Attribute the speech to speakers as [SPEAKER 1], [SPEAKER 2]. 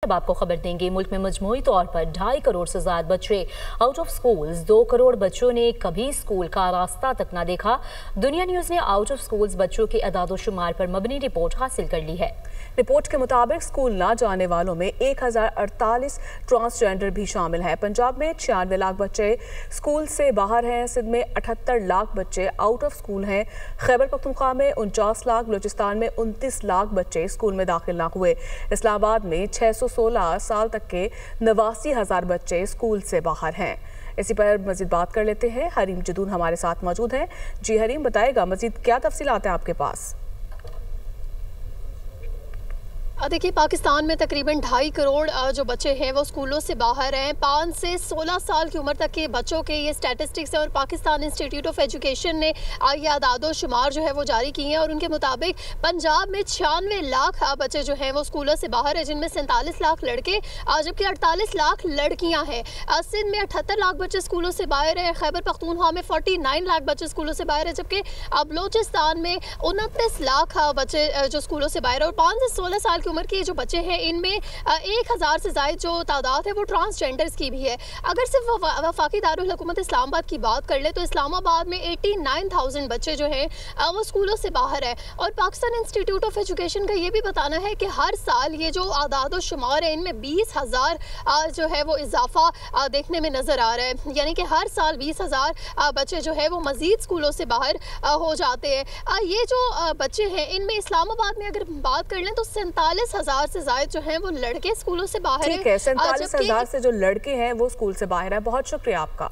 [SPEAKER 1] अब आपको खबर देंगे। मुल्क में मजमूई तौर पर 2.5 करोड़ से ज्यादा बच्चे आउट ऑफ स्कूल्स। 2 करोड़ बच्चों ने कभी स्कूल का रास्ता तक ना देखा। दुनिया न्यूज ने आउट ऑफ स्कूल्स बच्चों के अदाद-ओ-शुमार पर मबनी रिपोर्ट हासिल कर ली है।
[SPEAKER 2] रिपोर्ट के मुताबिक स्कूल ना जाने वालों में 1048 ट्रांसजेंडर भी शामिल हैं। पंजाब में 96 लाख बच्चे स्कूल से बाहर हैं। सिंध में 78 लाख बच्चे आउट ऑफ स्कूल हैं। खैबर पख्तूनख्वा में 49 लाख, बलूचिस्तान में 29 लाख बच्चे स्कूल में दाखिल ना हुए। इस्लामाबाद में 616 साल तक के 89,000 बच्चे स्कूल से बाहर हैं। इसी पर मजीद बात कर लेते हैं। हरीम जदून हमारे साथ मौजूद हैं। जी हरीम, बताएगा मजीद क्या तफसीलात हैं आपके पास?
[SPEAKER 3] देखिए, पाकिस्तान में तकरीबन 2.5 करोड़ जो बच्चे हैं वो स्कूलों से बाहर हैं। 5 से 16 साल की उम्र तक के बच्चों के ये स्टैटिस्टिक्स है और पाकिस्तान इंस्टीट्यूट ऑफ एजुकेशन ने ये आदाद-ओ-शुमार जो है वो जारी किए हैं। और उनके मुताबिक पंजाब में 96 लाख बच्चे जो हैं वो स्कूलों से बाहर है, जिनमें 47 लाख लड़के जबकि 48 लाख लड़कियाँ हैं। सिंध में 78 लाख बच्चे स्कूलों से बाहर हैं। खैबर पख्तूनख्वा में 49 लाख बच्चे स्कूलों से बाहर है, जबकि बलूचिस्तान में 29 लाख बच्चे जो स्कूलों से बाहर है। और 5 से 16 साल उम्र के जो बच्चे हैं इनमें 1000 से ज़ायद जो तादाद है वो ट्रांसजेंडर्स की भी है। अगर सिर्फ वफाकी दारुल हुकूमत इस्लामाबाद की बात कर ले तो इस्लामाबाद में 89,000 बच्चे जो हैं वो स्कूलों से बाहर है। और पाकिस्तान इंस्टीट्यूट ऑफ एजुकेशन का ये भी बताना है कि हर साल ये जो आदाद-ओ-शुमार है इनमें 20,000 जो है वो इजाफा देखने में नज़र आ रहा है। यानी कि हर साल 20,000 बच्चे जो है वो मज़ीद स्कूलों से बाहर हो जाते हैं। ये जो बच्चे हैं इनमें इस्लामाबाद में अगर बात कर लें तो 47,000 से ज्यादा जो हैं वो लड़के स्कूलों से बाहर हैं।
[SPEAKER 2] ठीक है, 47,000 से जो लड़के हैं वो स्कूल से बाहर है। बहुत शुक्रिया आपका।